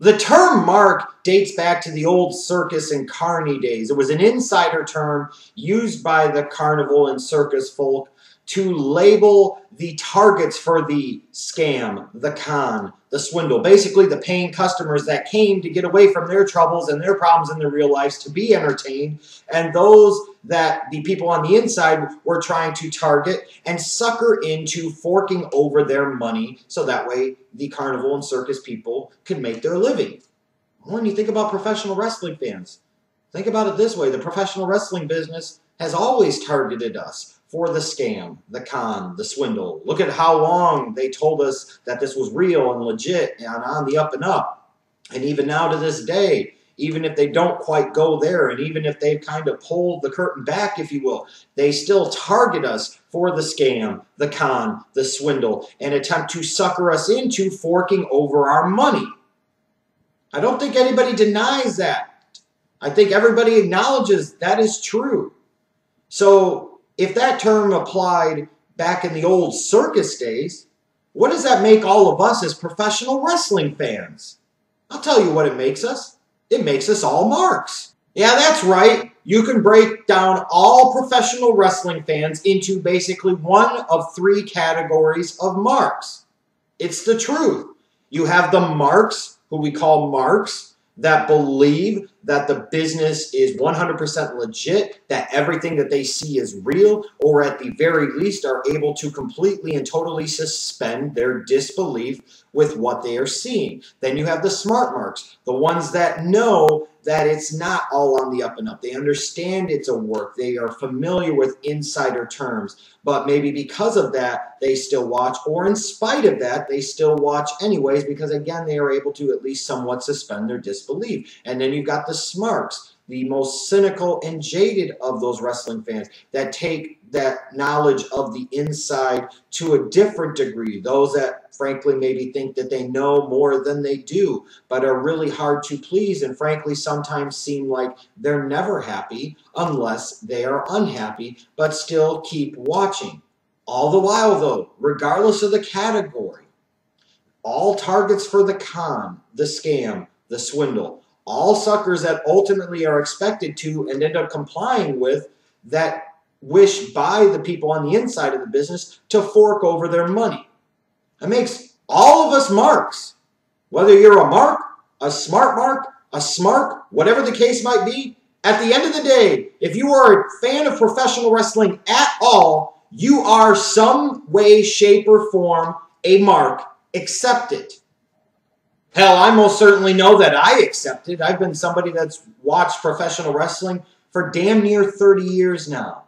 The term mark dates back to the old circus and carny days. It was an insider term used by the carnival and circus folk to label the targets for the scam, the con, the swindle. Basically, the paying customers that came to get away from their troubles and their problems in their real lives to be entertained, and those that the people on the inside were trying to target and sucker into forking over their money so that way the carnival and circus people could make their living. When you think about professional wrestling fans, think about it this way. The professional wrestling business has always targeted us for the scam, the con, the swindle. Look at how long they told us that this was real and legit and on the up and up. And even now to this day, even if they don't quite go there, and even if they've kind of pulled the curtain back, if you will, they still target us for the scam, the con, the swindle, and attempt to sucker us into forking over our money. I don't think anybody denies that. I think everybody acknowledges that is true. So if that term applied back in the old circus days, what does that make all of us as professional wrestling fans? I'll tell you what it makes us. It makes us all marks. Yeah, that's right. You can break down all professional wrestling fans into basically one of three categories of marks. It's the truth. You have the marks, who we call marks, that believe that the business is 100% legit, that everything that they see is real, or at the very least are able to completely and totally suspend their disbelief with what they are seeing. Then you have the smart marks, the ones that know that it's not all on the up and up. They understand it's a work. They are familiar with insider terms, but maybe because of that, they still watch, or in spite of that, they still watch anyways, because again, they are able to at least somewhat suspend their disbelief. And then you've got the smarks, the most cynical and jaded of those wrestling fans that take that knowledge of the inside to a different degree. Those that frankly maybe think that they know more than they do, but are really hard to please and frankly sometimes seem like they're never happy unless they are unhappy, but still keep watching. All the while though, regardless of the category, all targets for the con, the scam, the swindle, all suckers that ultimately are expected to and end up complying with that wish by the people on the inside of the business to fork over their money. It makes all of us marks. Whether you're a mark, a smart mark, a smart, whatever the case might be, at the end of the day, if you are a fan of professional wrestling at all, you are some way, shape, or form a mark. Accept it. Hell, I most certainly know that I accept it. I've been somebody that's watched professional wrestling for damn near 30 years now.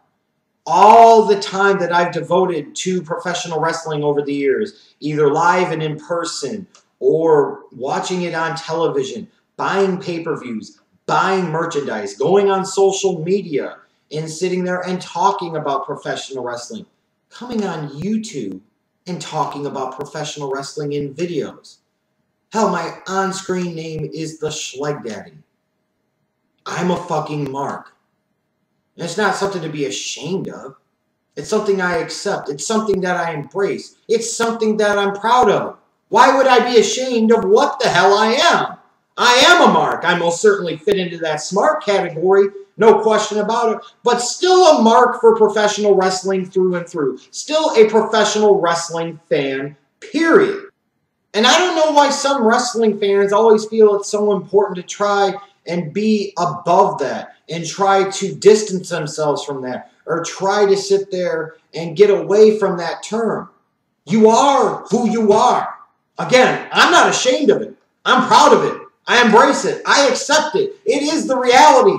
All the time that I've devoted to professional wrestling over the years, either live and in person, or watching it on television, buying pay-per-views, buying merchandise, going on social media, and sitting there and talking about professional wrestling, coming on YouTube and talking about professional wrestling in videos. Hell, my on-screen name is the Schleg Daddy. I'm a fucking mark. And it's not something to be ashamed of. It's something I accept. It's something that I embrace. It's something that I'm proud of. Why would I be ashamed of what the hell I am? I am a mark. I most certainly fit into that smart category, no question about it, but still a mark for professional wrestling through and through. Still a professional wrestling fan, period. And I don't know why some wrestling fans always feel it's so important to try and be above that and try to distance themselves from that or try to sit there and get away from that term. You are who you are. Again, I'm not ashamed of it. I'm proud of it. I embrace it. I accept it. It is the reality.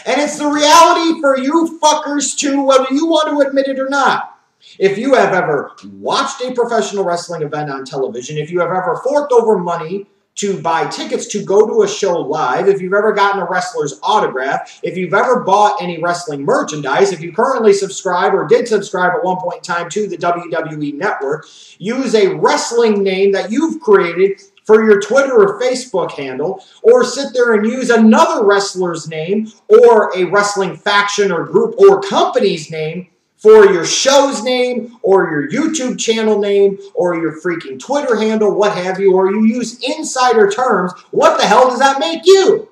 And it's the reality for you fuckers too, whether you want to admit it or not. If you have ever watched a professional wrestling event on television, if you have ever forked over money to buy tickets to go to a show live, if you've ever gotten a wrestler's autograph, if you've ever bought any wrestling merchandise, if you currently subscribe or did subscribe at one point in time to the WWE Network, use a wrestling name that you've created for your Twitter or Facebook handle, or sit there and use another wrestler's name or a wrestling faction or group or company's name for your show's name or your YouTube channel name or your freaking Twitter handle, what have you, or you use insider terms, what the hell does that make you?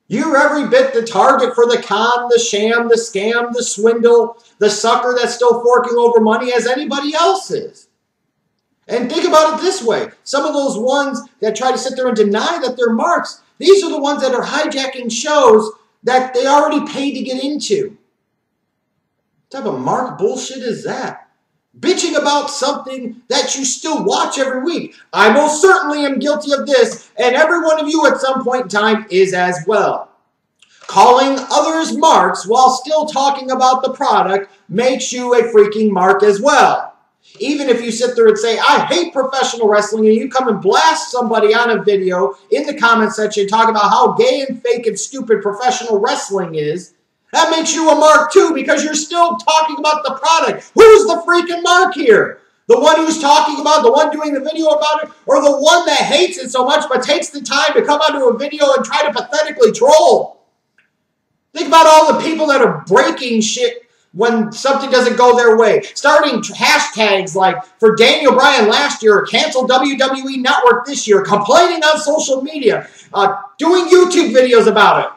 You're every bit the target for the con, the sham, the scam, the swindle, the sucker that's still forking over money as anybody else is. And think about it this way. Some of those ones that try to sit there and deny that they're marks, these are the ones that are hijacking shows that they already paid to get into. What type of mark bullshit is that? Bitching about something that you still watch every week. I most certainly am guilty of this, and every one of you at some point in time is as well. Calling others marks while still talking about the product makes you a freaking mark as well. Even if you sit there and say, I hate professional wrestling, and you come and blast somebody on a video in the comment section talking about how gay and fake and stupid professional wrestling is, that makes you a mark too because you're still talking about the product. Who's the freaking mark here? The one who's talking about, the one doing the video about it, or the one that hates it so much but takes the time to come onto a video and try to pathetically troll? Think about all the people that are breaking shit when something doesn't go their way. Starting hashtags like, for Daniel Bryan last year, cancel WWE Network this year, complaining on social media, doing YouTube videos about it.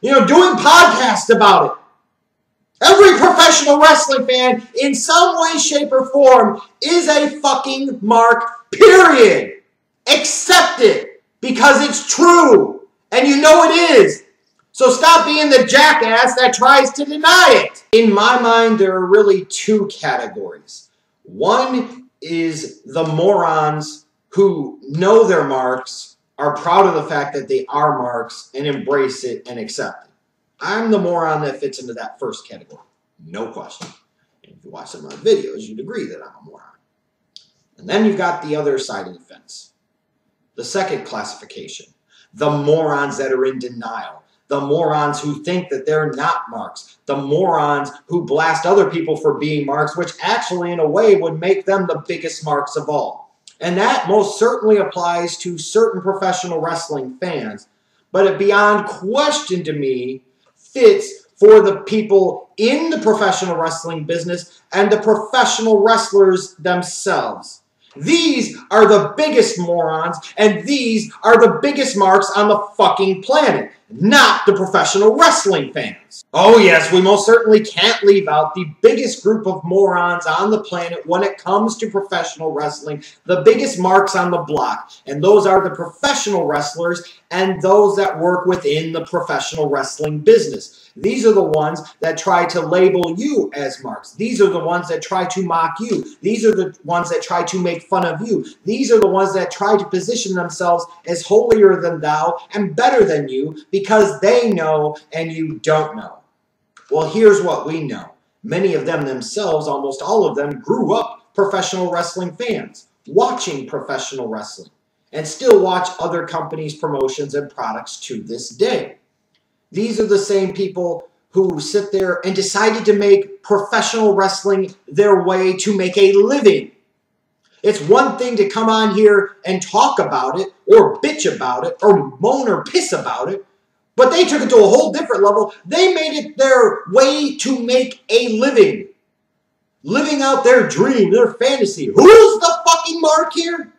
Doing podcasts about it. Every professional wrestling fan, in some way, shape, or form, is a fucking mark, period. Accept it, because it's true, and you know it is. So stop being the jackass that tries to deny it. In my mind, there are really two categories. One is the morons who know their marks, are proud of the fact that they are marks, and embrace it and accept it. I'm the moron that fits into that first category. No question. And if you watch some of my videos, you'd agree that I'm a moron. And then you've got the other side of the fence. The second classification. The morons that are in denial. The morons who think that they're not marks. The morons who blast other people for being marks, which actually in a way would make them the biggest marks of all. And that most certainly applies to certain professional wrestling fans. But it beyond question to me fits for the people in the professional wrestling business and the professional wrestlers themselves. These are the biggest morons, and these are the biggest marks on the fucking planet, not the professional wrestling fans. Oh yes, we most certainly can't leave out the biggest group of morons on the planet when it comes to professional wrestling, the biggest marks on the block, and those are the professional wrestlers and those that work within the professional wrestling business. These are the ones that try to label you as marks. These are the ones that try to mock you. These are the ones that try to make fun of you. These are the ones that try to position themselves as holier than thou and better than you because they know and you don't know. Well, here's what we know. Many of them themselves, almost all of them, grew up professional wrestling fans, watching professional wrestling, and still watch other companies' promotions and products to this day. These are the same people who sit there and decided to make professional wrestling their way to make a living. It's one thing to come on here and talk about it, or bitch about it, or moan or piss about it, but they took it to a whole different level. They made it their way to make a living. Living out their dream, their fantasy. Who's the fucking mark here?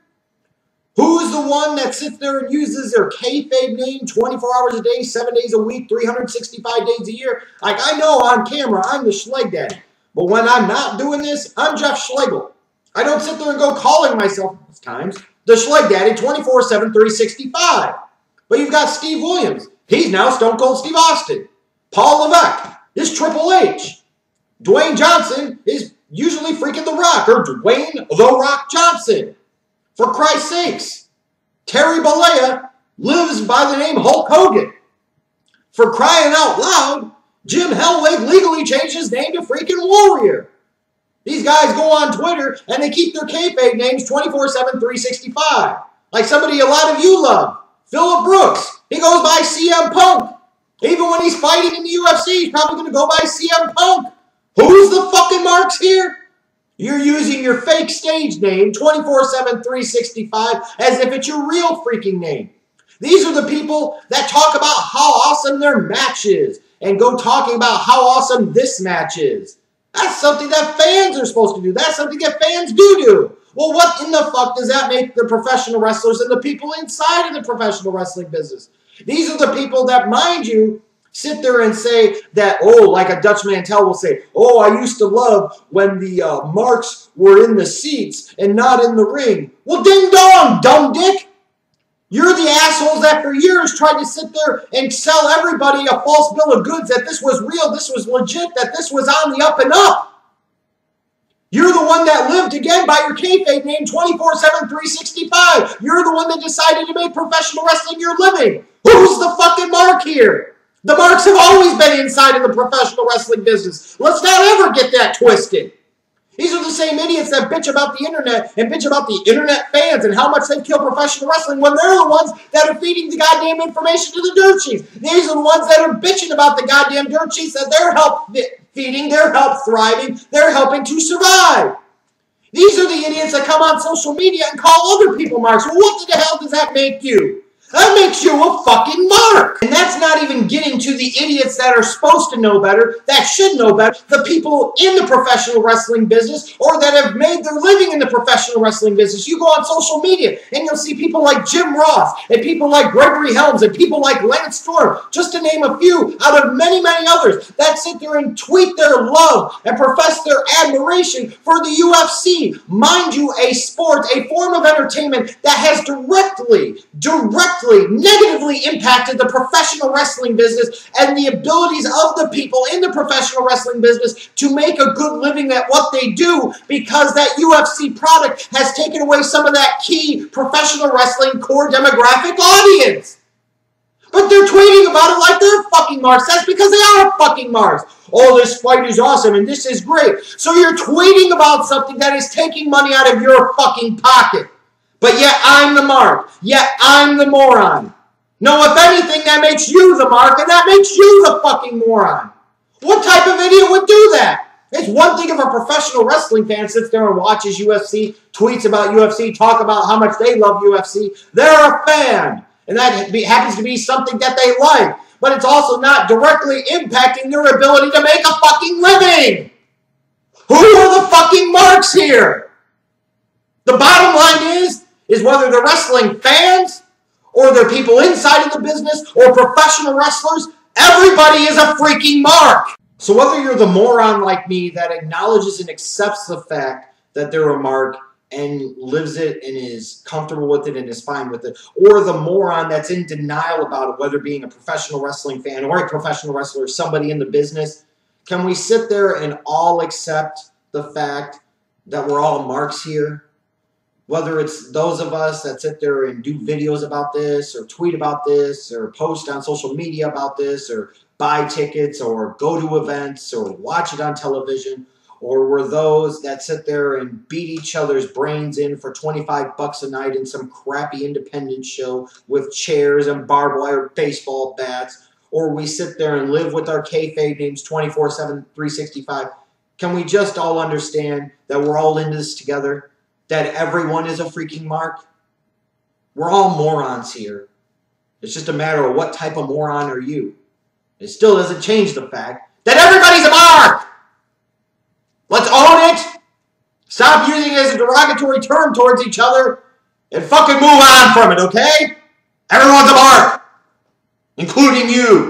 Who's the one that sits there and uses their kayfabe name 24 hours a day, 7 days a week, 365 days a year? Like, I know on camera, I'm the Schleg Daddy. But when I'm not doing this, I'm Jeff Schlegel. I don't sit there and go calling myself, at times, the Schleg Daddy 24/7, 365. But you've got Steve Williams. He's now Stone Cold Steve Austin. Paul Levesque is Triple H. Dwayne Johnson is usually freaking The Rock, or Dwayne The Rock Johnson. For Christ's sakes, Terry Bollea lives by the name Hulk Hogan. For crying out loud, Jim Hellwig legally changed his name to freaking Warrior. These guys go on Twitter and they keep their kayfabe names 24/7, 365. Like somebody a lot of you love, Phillip Brooks. He goes by CM Punk. Even when he's fighting in the UFC, he's probably going to go by CM Punk. Who's the fucking marks here? You're using your fake stage name 24/7, 365 as if it's your real freaking name. These are the people that talk about how awesome their match is and go talking about how awesome this match is. That's something that fans are supposed to do. That's something that fans do. Well, what in the fuck does that make the professional wrestlers and the people inside of the professional wrestling business? These are the people that, mind you, sit there and say that, oh, like a Dutch Mantel will say, oh, I used to love when the marks were in the seats and not in the ring. Well, ding dong, dumb dick. You're the assholes that for years tried to sit there and sell everybody a false bill of goods that this was real, this was legit, that this was on the up and up. You're the one that lived, again, by your kayfabe name 24/7, 365. You're the one that decided to make professional wrestling your living. Who's the fucking mark here? The marks have always been inside of the professional wrestling business. Let's not ever get that twisted. These are the same idiots that bitch about the internet and bitch about the internet fans and how much they kill professional wrestling when they're the ones that are feeding the goddamn information to the dirt sheets. These are the ones that are bitching about the goddamn dirt sheets that they're feeding, they're help thriving, they're helping to survive. These are the idiots that come on social media and call other people marks. Well, what the hell does that make you? That makes you a fucking mark. And that's not even getting to the idiots that are supposed to know better, that should know better, the people in the professional wrestling business or that have made their living in the professional wrestling business. You go on social media and you'll see people like Jim Ross and people like Gregory Helms and people like Lance Storm, just to name a few out of many, many others that sit there and tweet their love and profess their admiration for the UFC. Mind you, a sport, a form of entertainment that has directly negatively impacted the professional wrestling business and the abilities of the people in the professional wrestling business to make a good living at what they do, because that UFC product has taken away some of that key professional wrestling core demographic audience. But they're tweeting about it like they're fucking marks. That's because they are fucking marks. Oh, this fight is awesome and this is great. So you're tweeting about something that is taking money out of your fucking pocket. But yet I'm the mark. Yet I'm the moron. No, if anything, that makes you the mark, and that makes you the fucking moron. What type of idiot would do that? It's one thing if a professional wrestling fan sits there and watches UFC, tweets about UFC, talk about how much they love UFC. They're a fan. And that happens to be something that they like. But it's also not directly impacting their ability to make a fucking living. Who are the fucking marks here? The bottom line is whether they're wrestling fans or they're people inside of the business or professional wrestlers, everybody is a freaking mark. So whether you're the moron like me that acknowledges and accepts the fact that they're a mark and lives it and is comfortable with it and is fine with it, or the moron that's in denial about it, whether being a professional wrestling fan or a professional wrestler or somebody in the business, can we sit there and all accept the fact that we're all marks here? Whether it's those of us that sit there and do videos about this or tweet about this or post on social media about this or buy tickets or go to events or watch it on television, or we're those that sit there and beat each other's brains in for $25 a night in some crappy independent show with chairs and barbed wire baseball bats, or we sit there and live with our kayfabe names 24/7, 365. Can we just all understand that we're all in this together? That everyone is a freaking mark? We're all morons here. It's just a matter of what type of moron are you. It still doesn't change the fact that everybody's a mark! Let's own it! Stop using it as a derogatory term towards each other and fucking move on from it, okay? Everyone's a mark! Including you!